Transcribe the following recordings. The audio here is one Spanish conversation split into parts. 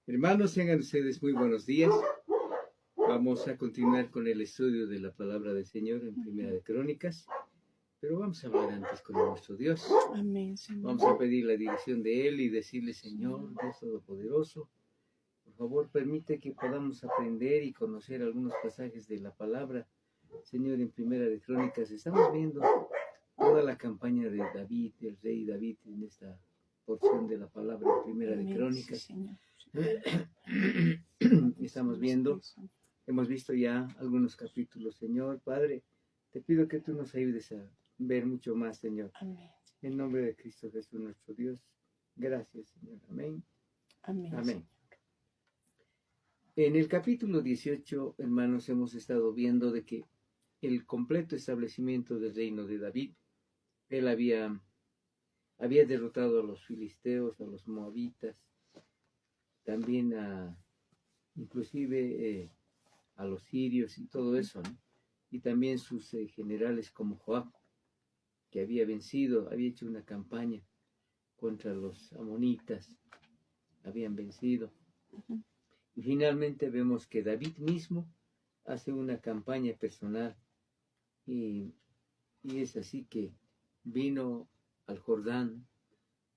Hermanos, tengan ustedes muy buenos días. Vamos a continuar con el estudio de la palabra del Señor en Primera de Crónicas, pero vamos a hablar antes con nuestro Dios. Amén, Señor. Vamos a pedir la dirección de Él y decirle: Señor, Dios Todopoderoso, por favor permite que podamos aprender y conocer algunos pasajes de la palabra. Señor, en Primera de Crónicas estamos viendo toda la campaña de David, el rey David, en esta porción de la palabra en Primera de Crónicas. Sí, Señor. Estamos viendo, hemos visto ya algunos capítulos. Señor, Padre, te pido que tú nos ayudes a ver mucho más, Señor. Amén. En nombre de Cristo Jesús, nuestro Dios. Gracias, Señor. Amén. Amén. Amén. En el capítulo 18, hermanos, hemos estado viendo de que el completo establecimiento del reino de David, él había derrotado a los filisteos, a los moabitas, también inclusive a los sirios y todo eso, ¿no? Y también sus generales como Joab, que había vencido, había hecho una campaña contra los amonitas, habían vencido. Y finalmente vemos que David mismo hace una campaña personal y es así que vino al Jordán,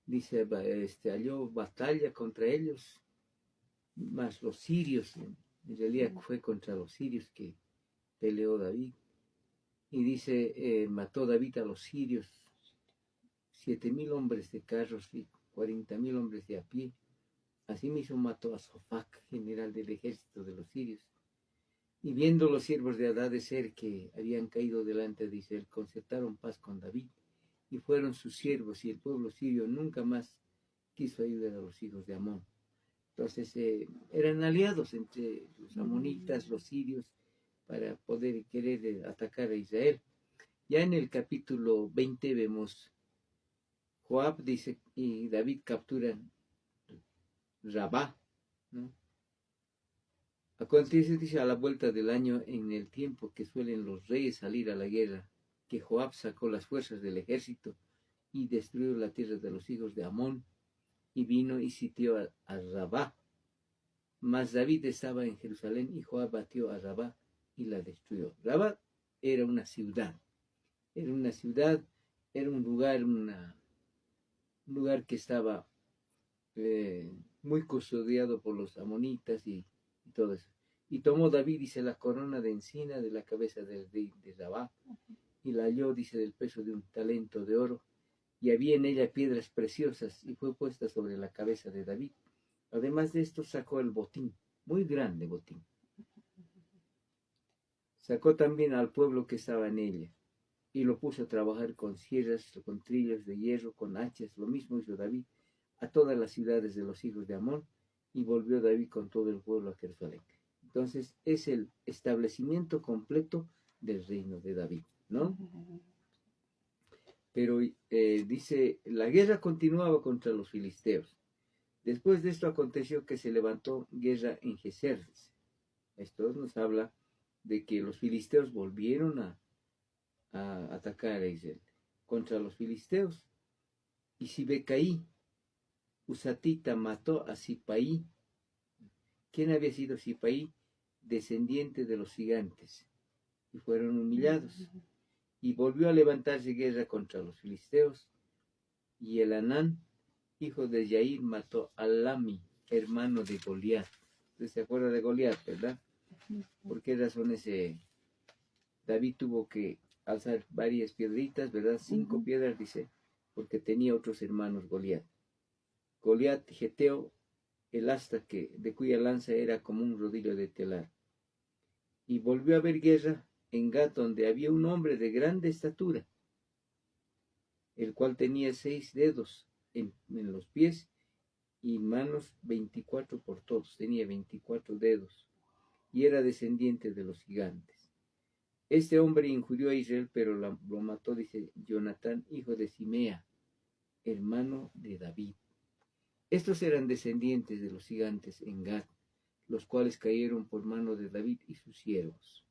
dice, halló batalla contra ellos, más los sirios. En realidad fue contra los sirios que peleó David. Y dice, mató David a los sirios, 7,000 hombres de carros y 40,000 hombres de a pie. Asimismo mató a Sofac, general del ejército de los sirios. Y viendo los siervos de Hadadezer que habían caído delante de Israel, concertaron paz con David, y fueron sus siervos, y el pueblo sirio nunca más quiso ayudar a los hijos de Amón. Entonces eran aliados entre los amonitas, los sirios, para poder querer atacar a Israel. Ya en el capítulo 20 vemos Joab, dice, y David capturan Rabá, ¿no? Acontece, dice, a la vuelta del año, en el tiempo que suelen los reyes salir a la guerra, que Joab sacó las fuerzas del ejército y destruyó la tierra de los hijos de Amón, y vino y sitió a Rabá. Mas David estaba en Jerusalén, y Joab batió a Rabá y la destruyó. Rabá era una ciudad, era un lugar que estaba muy custodiado por los amonitas y todo eso. Y tomó David, dice, la corona de encina de la cabeza del rey de Rabá, y la halló, dice, del peso de un talento de oro, y había en ella piedras preciosas, y fue puesta sobre la cabeza de David. Además de esto sacó el botín, muy grande botín. Sacó también al pueblo que estaba en ella, y lo puso a trabajar con sierras, con trillos de hierro, con hachas. Lo mismo hizo David a todas las ciudades de los hijos de Amón, y volvió David con todo el pueblo a Jerusalén. Entonces es el establecimiento completo del reino de David, ¿no? Pero dice, la guerra continuaba contra los filisteos. Después de esto aconteció que se levantó guerra en Geser. Esto nos habla de que los filisteos volvieron a atacar a Israel. Contra los filisteos. Y Sibecaí, Usatita, mató a Sipaí. ¿Quién había sido Sipaí? Descendiente de los gigantes. Y fueron humillados. Y volvió a levantarse guerra contra los filisteos. Y el Anán, hijo de Yair, mató a Lami, hermano de Goliat. ¿Usted se acuerda de Goliat, verdad? ¿Por qué razones David tuvo que alzar varias piedritas, verdad? 5 piedras, dice, porque tenía otros hermanos Goliat. Goliat, geteo, el asta de cuya lanza era como un rodillo de telar. Y volvió a haber guerra en Gat, donde había un hombre de grande estatura, el cual tenía 6 dedos en los pies y manos 24 por todos, tenía 24 dedos, y era descendiente de los gigantes. Este hombre injurió a Israel, pero lo mató, dice, Jonatán, hijo de Simea, hermano de David. Estos eran descendientes de los gigantes en Gad, los cuales cayeron por mano de David y sus siervos.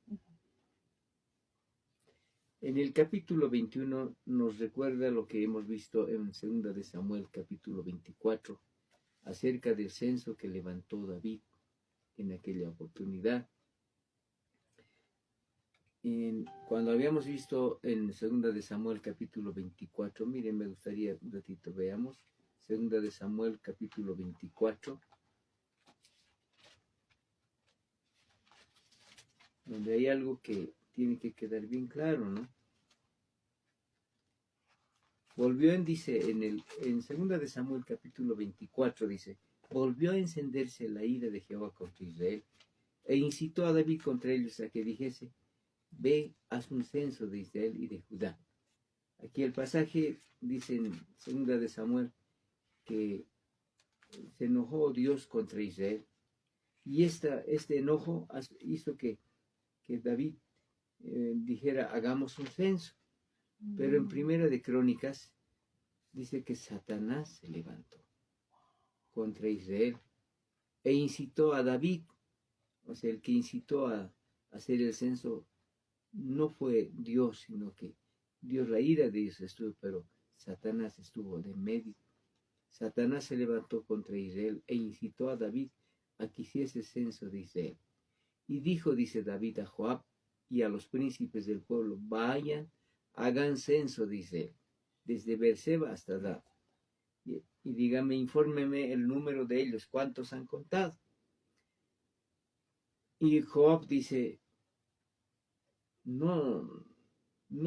En el capítulo 21 nos recuerda lo que hemos visto en 2 de Samuel, capítulo 24, acerca del censo que levantó David en aquella oportunidad. Cuando habíamos visto en 2 de Samuel capítulo 24, miren, me gustaría un ratito veamos, 2 de Samuel capítulo 24, donde hay algo que tiene que quedar bien claro, ¿no? Volvió dice, en 2 de Samuel capítulo 24, dice, volvió a encenderse la ira de Jehová contra Israel, e incitó a David contra ellos a que dijese, ve, haz un censo de Israel y de Judá. Aquí el pasaje dice en 2 de Samuel que se enojó Dios contra Israel. Y este enojo hizo que David dijera, hagamos un censo. Pero en Primera de Crónicas dice que Satanás se levantó contra Israel e incitó a David. O sea, el que incitó a hacer el censo no fue Dios, sino que Dios, la ira de Dios estuvo, pero Satanás estuvo de medio. Satanás se levantó contra Israel e incitó a David a que hiciese censo de Israel. Y dijo, dice David, a Joab y a los príncipes del pueblo, vayan, hagan censo de Israel, desde Beerseba hasta Dan. Y dígame, infórmeme el número de ellos, cuántos han contado. Y Joab dice, no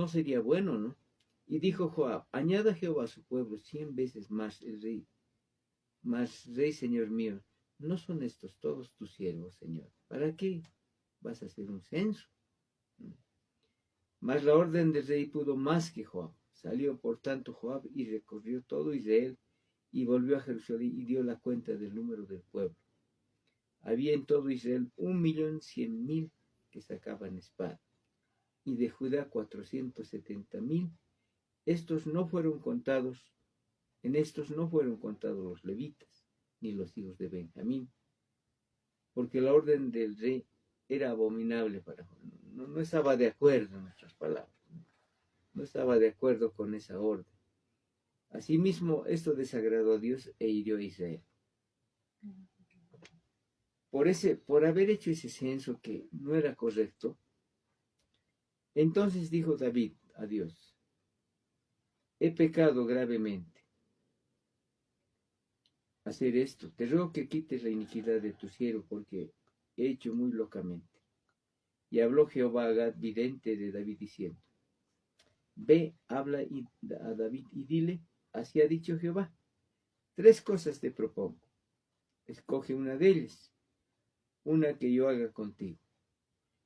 sería bueno, ¿no? Y dijo Joab, añada Jehová a su pueblo 100 veces más el rey, señor mío. ¿No son estos todos tus siervos, Señor? ¿Para qué vas a hacer un censo? Mas la orden del rey pudo más que Joab. Salió por tanto Joab y recorrió todo Israel y volvió a Jerusalén y dio la cuenta del número del pueblo. Había en todo Israel 1.100.000 que sacaban espada, y de Judá 470.000. Estos no fueron contados, en estos no fueron contados los levitas, ni los hijos de Benjamín, porque la orden del rey era abominable para Joab. No estaba de acuerdo en nuestras palabras, no estaba de acuerdo con esa orden. Asimismo, esto desagradó a Dios e hirió a Israel. Por haber hecho ese censo que no era correcto, entonces dijo David a Dios, he pecado gravemente hacer esto. Te ruego que quites la iniquidad de tu siervo, porque he hecho muy locamente. Y habló Jehová a Gad, vidente de David, diciendo, ve, habla a David y dile, así ha dicho Jehová, 3 cosas te propongo. Escoge una de ellas, una que yo haga contigo.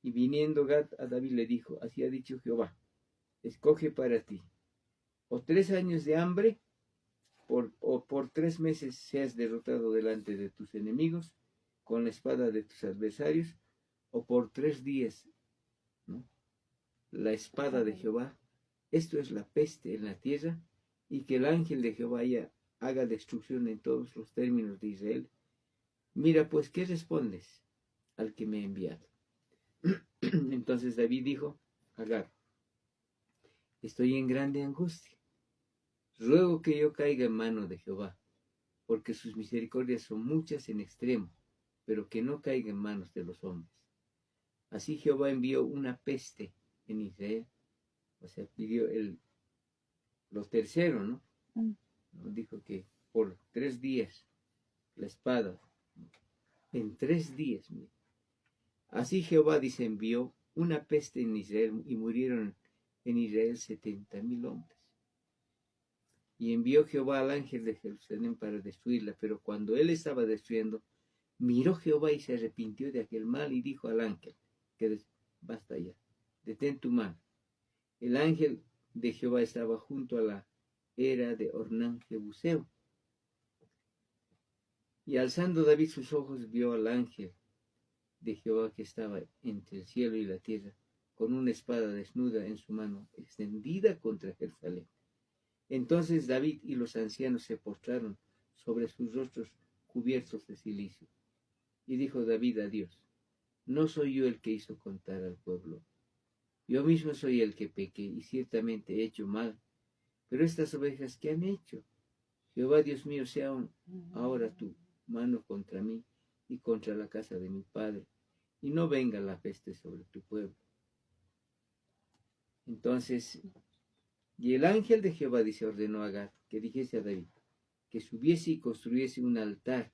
Y viniendo Gad a David le dijo, así ha dicho Jehová, escoge para ti, o 3 años de hambre, o por 3 meses seas derrotado delante de tus enemigos, con la espada de tus adversarios, o por 3 días, ¿no? La espada de Jehová, esto es la peste en la tierra, y que el ángel de Jehová haga destrucción en todos los términos de Israel. Mira pues, ¿qué respondes al que me ha enviado? Entonces David dijo a Gad, estoy en grande angustia. Ruego que yo caiga en mano de Jehová, porque sus misericordias son muchas en extremo, pero que no caiga en manos de los hombres. Así Jehová envió una peste en Israel, o sea, pidió lo tercero, ¿no? Dijo que por 3 días la espada, en 3 días. Mira. Así Jehová dice, envió una peste en Israel y murieron en Israel 70.000 hombres. Y envió Jehová al ángel de Jerusalén para destruirla, pero cuando él estaba destruyendo, miró Jehová y se arrepintió de aquel mal y dijo al ángel, que basta ya, detén tu mano. El ángel de Jehová estaba junto a la era de Ornán Jebuseo. Y alzando David sus ojos, vio al ángel de Jehová que estaba entre el cielo y la tierra, con una espada desnuda en su mano, extendida contra Jerusalén. Entonces David y los ancianos se postraron sobre sus rostros cubiertos de cilicio. Y dijo David a Dios, no soy yo el que hizo contar al pueblo. Yo mismo soy el que pequé y ciertamente he hecho mal. Pero estas ovejas, ¿qué han hecho? Jehová Dios mío, sea ahora tú mano contra mí y contra la casa de mi padre, y no venga la peste sobre tu pueblo. Entonces, y el ángel de Jehová, dice, ordenó a Gad que dijese a David que subiese y construyese un altar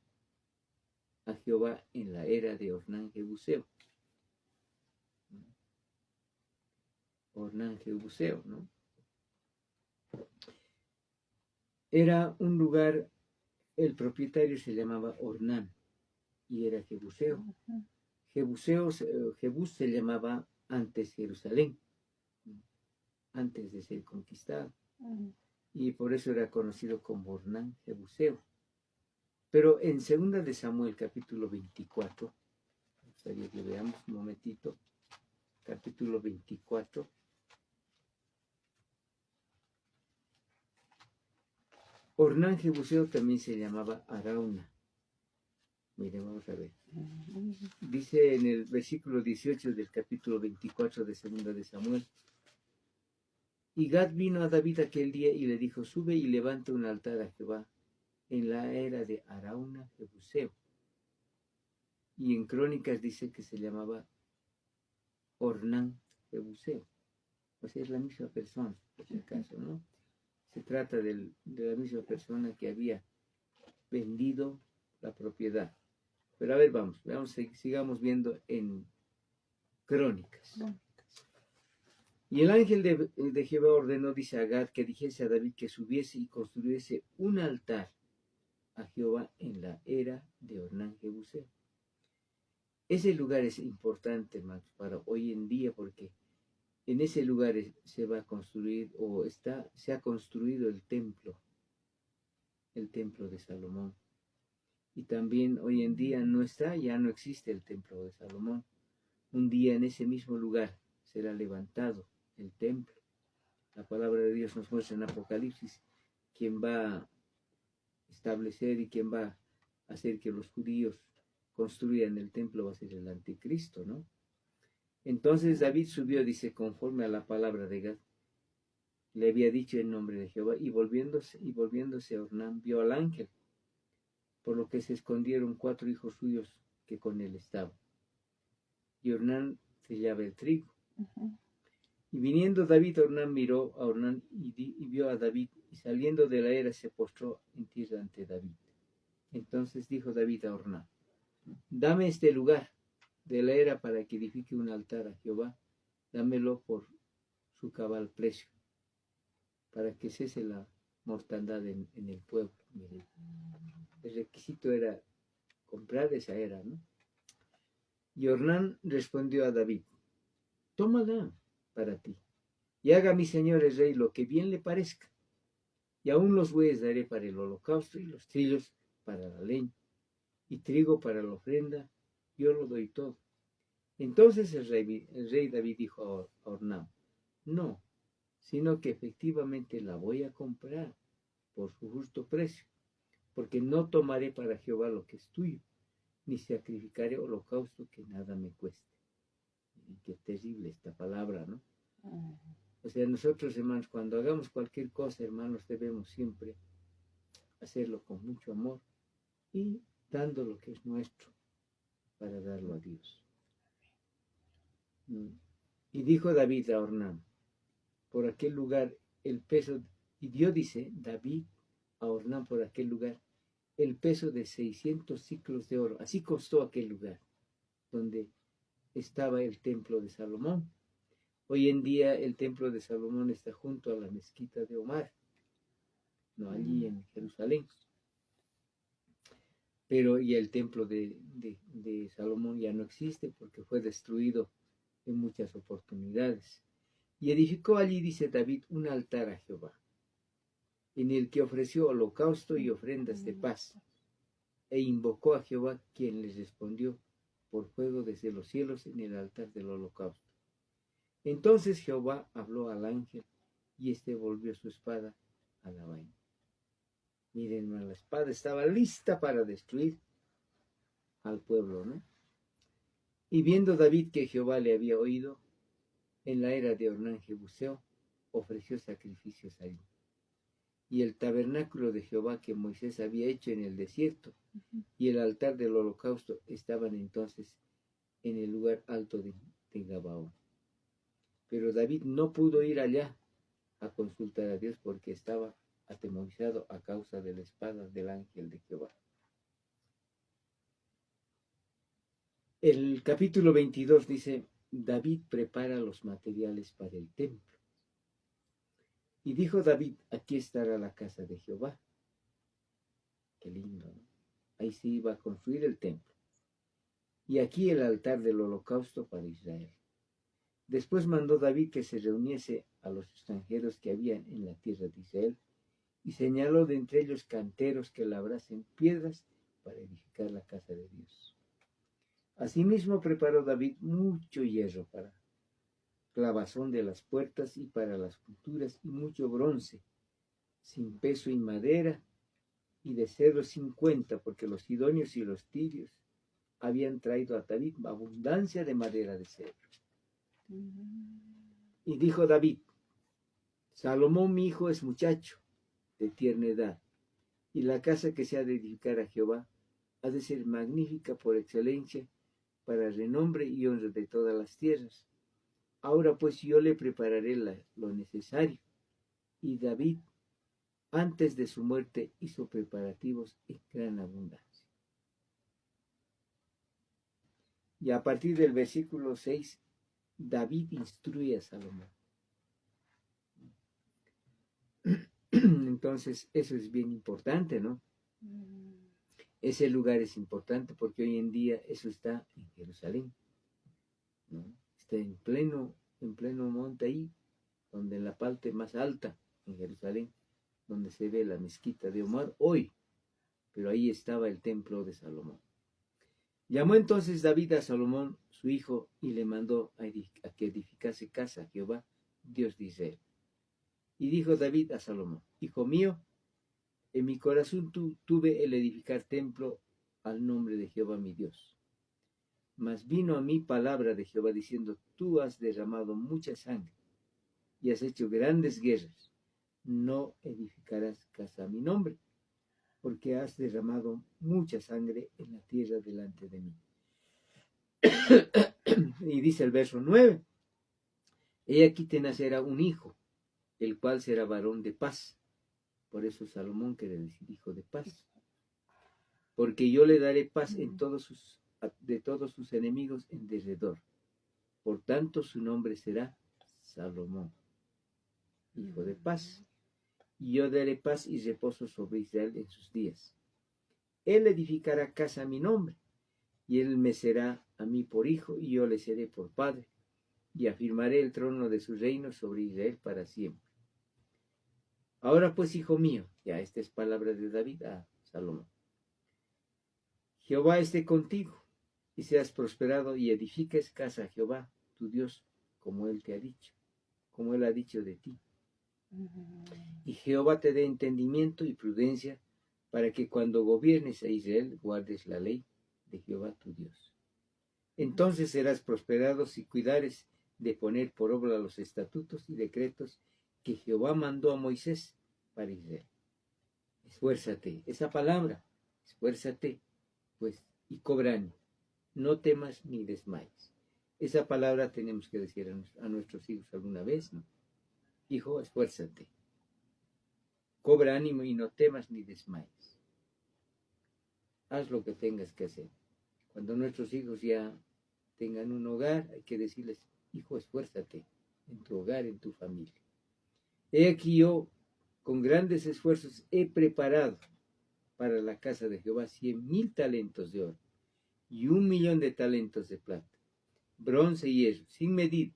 a Jehová en la era de Ornán Jebuseo. Ornán Jebuseo, ¿no? Era un lugar, el propietario se llamaba Ornán y era Jebuseo. Jebús se llamaba antes Jerusalén, antes de ser conquistado. Y por eso era conocido como Ornán Jebuseo. Pero en 2 de Samuel, capítulo 24, me gustaría que veamos un momentito, capítulo 24. Ornán Jebuseo también se llamaba Arauna. Mire, vamos a ver. Dice en el versículo 18 del capítulo 24 de 2 de Samuel. Y Gad vino a David aquel día y le dijo, sube y levanta un altar a Jehová en la era de Arauna Jebuseo. Y en Crónicas dice que se llamaba Ornán Jebuseo. O sea, es la misma persona, por si acaso, ¿no? Se trata de la misma persona que había vendido la propiedad. Pero a ver, veamos, sigamos viendo en Crónicas. Y el ángel de Jehová ordenó, dice a Gad, que dijese a David que subiese y construyese un altar a Jehová en la era de Ornán Jebuseo. Ese lugar es importante, hermanos, para hoy en día, porque en ese lugar se va a construir, se ha construido el templo de Salomón. Y también hoy en día ya no existe el templo de Salomón. Un día en ese mismo lugar será levantado el templo. La palabra de Dios nos muestra en Apocalipsis quién va a establecer y quién va a hacer que los judíos construyan el templo, va a ser el anticristo, ¿no? Entonces David subió, dice, conforme a la palabra de Gad, le había dicho en nombre de Jehová, y volviéndose Ornán vio al ángel, por lo que se escondieron 4 hijos suyos que con él estaban. Y Ornán sellaba el trigo. Y viniendo David, Ornán miró a Ornán y vio a David, y saliendo de la era se postró en tierra ante David. Entonces dijo David a Ornán, dame este lugar de la era para que edifique un altar a Jehová, dámelo por su cabal precio, para que cese la mortandad en el pueblo. Mire, el requisito era comprar esa era, ¿no? Y Ornán respondió a David, tómala para ti, y haga mi señor el rey lo que bien le parezca, y aún los bueyes daré para el holocausto, y los trillos para la leña, y trigo para la ofrenda, yo lo doy todo. Entonces el rey David dijo a Ornán, no, sino que efectivamente la voy a comprar por su justo precio, porque no tomaré para Jehová lo que es tuyo, ni sacrificaré holocausto que nada me cueste. Y qué terrible esta palabra, ¿no? O sea, nosotros, hermanos, cuando hagamos cualquier cosa, hermanos, debemos siempre hacerlo con mucho amor y dando lo que es nuestro para darlo a Dios. Y dijo David a Ornán, por aquel lugar el peso, y dio, dice David a Ornán por aquel lugar, el peso de 600 ciclos de oro. Así costó aquel lugar donde estaba el templo de Salomón. Hoy en día el templo de Salomón está junto a la mezquita de Omar, no allí en Jerusalén. Pero ya el templo de Salomón ya no existe porque fue destruido en muchas oportunidades. Y edificó allí, dice David, un altar a Jehová, en el que ofreció holocausto y ofrendas de paz, e invocó a Jehová, quien les respondió por fuego desde los cielos en el altar del holocausto. Entonces Jehová habló al ángel, y éste volvió su espada a la vaina. Miren, la espada estaba lista para destruir al pueblo, ¿no? Y viendo David que Jehová le había oído, en la era de Ornán Jebuseo, ofreció sacrificios allí. y el tabernáculo de Jehová que Moisés había hecho en el desierto, y el altar del holocausto estaban entonces en el lugar alto de Gabaón. Pero David no pudo ir allá a consultar a Dios porque estaba atemorizado a causa de la espada del ángel de Jehová. El capítulo 22 dice, David prepara los materiales para el templo. Y dijo David, aquí estará la casa de Jehová. Qué lindo, ¿no? Ahí se iba a construir el templo. Y aquí el altar del holocausto para Israel. Después mandó David que se reuniese a los extranjeros que habían en la tierra de Israel y señaló de entre ellos canteros que labrasen piedras para edificar la casa de Dios. Asimismo preparó David mucho hierro para clavazón de las puertas y para las culturas y mucho bronce, sin peso y madera, y de cedro 50, porque los sidonios y los tirios habían traído a David abundancia de madera de cedro. Y dijo David, Salomón mi hijo es muchacho, de tierna edad, y la casa que se ha de edificar a Jehová ha de ser magnífica por excelencia, para renombre y honra de todas las tierras. Ahora pues yo le prepararé lo necesario. Y David, antes de su muerte, hizo preparativos en gran abundancia. Y a partir del versículo 6, David instruye a Salomón. Entonces, eso es bien importante, ¿no? Ese lugar es importante porque hoy en día eso está en Jerusalén, ¿no? Está en pleno monte ahí, donde en la parte más alta, en Jerusalén, donde se ve la mezquita de Omar hoy, pero ahí estaba el templo de Salomón. Llamó entonces David a Salomón, su hijo, y le mandó a que edificase casa a Jehová, Dios de Israel. Y dijo David a Salomón, hijo mío, en mi corazón tuve el edificar templo al nombre de Jehová mi Dios. Mas vino a mí palabra de Jehová diciendo, tú has derramado mucha sangre y has hecho grandes guerras. No edificarás casa a mi nombre, porque has derramado mucha sangre en la tierra delante de mí. Y dice el verso 9, he aquí te nacerá un hijo, el cual será varón de paz. Por eso Salomón quiere decir hijo de paz. Porque yo le daré paz de todos sus enemigos en derredor. Por tanto su nombre será Salomón, hijo de paz. Y yo daré paz y reposo sobre Israel en sus días. Él edificará casa a mi nombre, y él me será a mí por hijo, y yo le seré por padre, y afirmaré el trono de su reino sobre Israel para siempre. Ahora pues, hijo mío, ya esta es palabra de David a Salomón. Jehová esté contigo, y seas prosperado, y edifiques casa a Jehová, tu Dios, como él te ha dicho, como él ha dicho de ti. Y Jehová te dé entendimiento y prudencia, para que cuando gobiernes a Israel guardes la ley de Jehová tu Dios. Entonces serás prosperado si cuidares de poner por obra los estatutos y decretos que Jehová mandó a Moisés para Israel. Esfuérzate, esa palabra, esfuérzate, pues, y cobra ánimo. No temas ni desmayes. Esa palabra tenemos que decir a nuestros hijos alguna vez, ¿no? Hijo, esfuérzate. Cobra ánimo y no temas ni desmayes. Haz lo que tengas que hacer. Cuando nuestros hijos ya tengan un hogar, hay que decirles, hijo, esfuérzate en tu hogar, en tu familia. He aquí yo, con grandes esfuerzos, he preparado para la casa de Jehová 100,000 talentos de oro y 1,000,000 de talentos de plata, bronce y hierro, sin medir,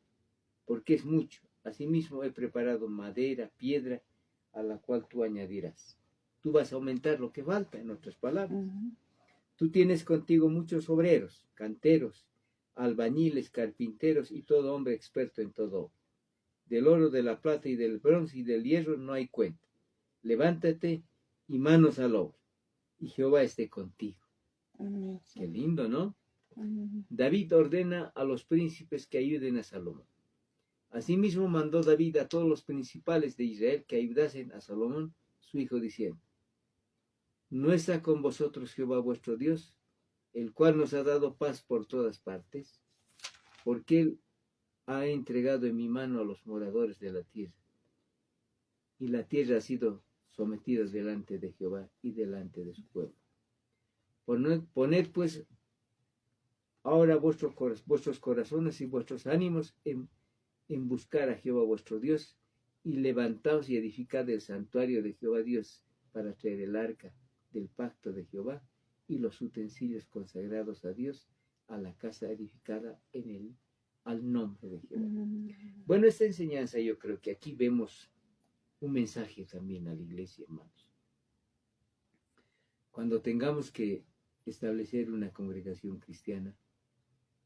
porque es mucho. Asimismo he preparado madera, piedra, a la cual tú añadirás. Tú vas a aumentar lo que falta, en otras palabras. Tú tienes contigo muchos obreros, canteros, albañiles, carpinteros y todo hombre experto en todo obra. Del oro, de la plata y del bronce y del hierro no hay cuenta. Levántate y manos al obra, y Jehová esté contigo. Amén. Qué lindo, ¿no? Amén. David ordena a los príncipes que ayuden a Salomón. Asimismo mandó David a todos los principales de Israel que ayudasen a Salomón, su Hijo, diciendo: ¿no está con vosotros Jehová vuestro Dios, el cual nos ha dado paz por todas partes? Porque Él ha entregado en mi mano a los moradores de la tierra, y la tierra ha sido sometida delante de Jehová y delante de su pueblo. Poned pues ahora vuestros corazones y vuestros ánimos en buscar a Jehová vuestro Dios, y levantaos y edificad el santuario de Jehová Dios, para traer el arca del pacto de Jehová y los utensilios consagrados a Dios, a la casa edificada al nombre de Jehová. Bueno, esta enseñanza, yo creo que aquí vemos un mensaje también a la iglesia, hermanos. Cuando tengamos que establecer una congregación cristiana,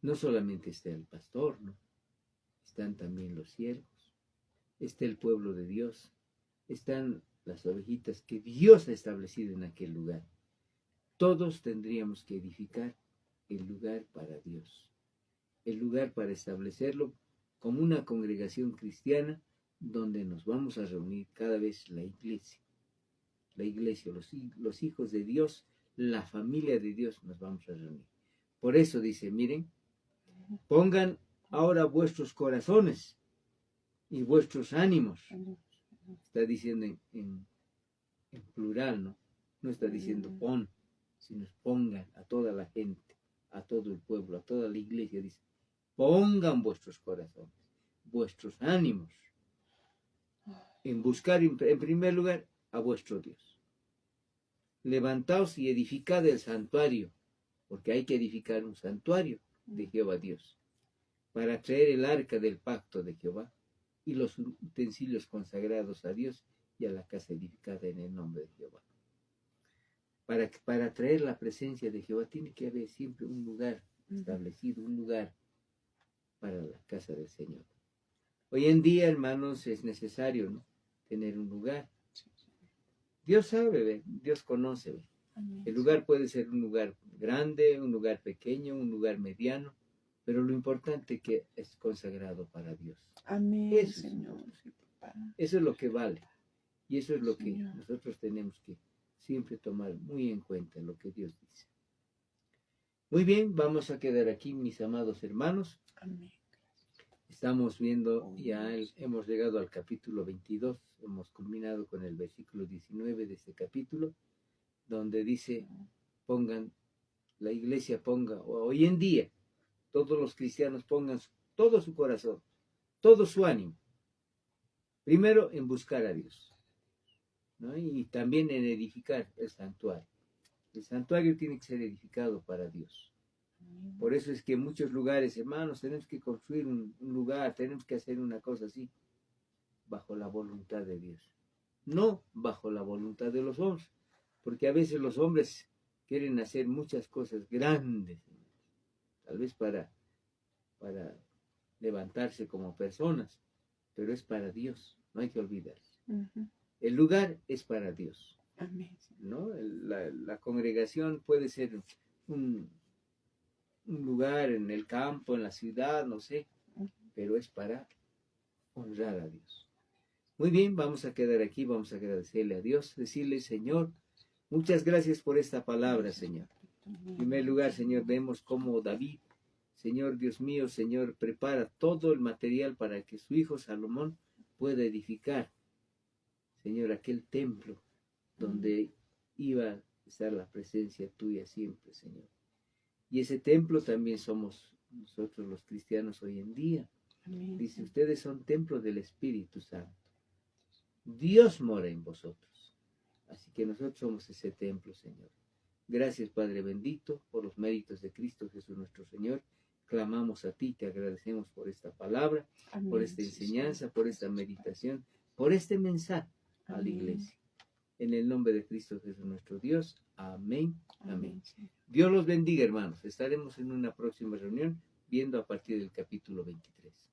no solamente está el pastor, ¿no? Están también los siervos, está el pueblo de Dios, están las ovejitas que Dios ha establecido en aquel lugar. Todos tendríamos que edificar el lugar para Dios, el lugar para establecerlo como una congregación cristiana, donde nos vamos a reunir cada vez la iglesia, los hijos de Dios, la familia de Dios, nos vamos a reunir. Por eso dice, miren, pongan ahora vuestros corazones y vuestros ánimos. Está diciendo en plural, ¿no? No está diciendo pon, sino pongan a toda la gente, a todo el pueblo, a toda la iglesia. Dice, pongan vuestros corazones, vuestros ánimos, en buscar en primer lugar a vuestro Dios. Levantaos y edificad el santuario, porque hay que edificar un santuario de Jehová Dios, para traer el arca del pacto de Jehová y los utensilios consagrados a Dios y a la casa edificada en el nombre de Jehová. Para traer la presencia de Jehová tiene que haber siempre un lugar establecido, un lugar para la casa del Señor. Hoy en día, hermanos, es necesario, ¿no?, tener un lugar. Dios sabe, ¿ve? Dios conoce, ¿ve? El lugar puede ser un lugar grande, un lugar pequeño, un lugar mediano, pero lo importante es que es consagrado para Dios. Amén, Eso, Señor. Eso es lo que vale. Y eso es lo que nosotros tenemos que siempre tomar muy en cuenta, lo que Dios dice. Muy bien, vamos a quedar aquí, mis amados hermanos. Amén. Estamos viendo, hemos llegado al capítulo 22, hemos culminado con el versículo 19 de este capítulo, donde dice, la iglesia ponga, hoy en día, todos los cristianos pongan todo su corazón, todo su ánimo, primero en buscar a Dios, ¿no? Y también en edificar el santuario. El santuario tiene que ser edificado para Dios. Por eso es que en muchos lugares, hermanos, tenemos que construir un lugar, tenemos que hacer una cosa así, bajo la voluntad de Dios, no bajo la voluntad de los hombres, porque a veces los hombres quieren hacer muchas cosas grandes, tal vez para levantarse como personas, pero es para Dios, no hay que olvidarse. El lugar es para Dios. Amén. ¿No? La congregación puede ser un lugar en el campo, en la ciudad, no sé, pero es para honrar a Dios. Muy bien, vamos a quedar aquí, vamos a agradecerle a Dios, decirle, Señor, muchas gracias por esta palabra, Señor. En primer lugar, Señor, vemos cómo David, Señor Dios mío, Señor, prepara todo el material para que su hijo Salomón pueda edificar, Señor, aquel templo donde iba a estar la presencia tuya siempre, Señor. Y ese templo también somos nosotros los cristianos hoy en día. Amén. Dice, ustedes son templo del Espíritu Santo. Dios mora en vosotros. Así que nosotros somos ese templo, Señor. Gracias, Padre bendito, por los méritos de Cristo Jesús nuestro Señor. Clamamos a ti, te agradecemos por esta palabra, amén, por esta enseñanza, por esta meditación, por este mensaje a la iglesia. En el nombre de Cristo Jesús nuestro Dios. Amén. Amén. Dios los bendiga, hermanos. Estaremos en una próxima reunión viendo a partir del capítulo 23.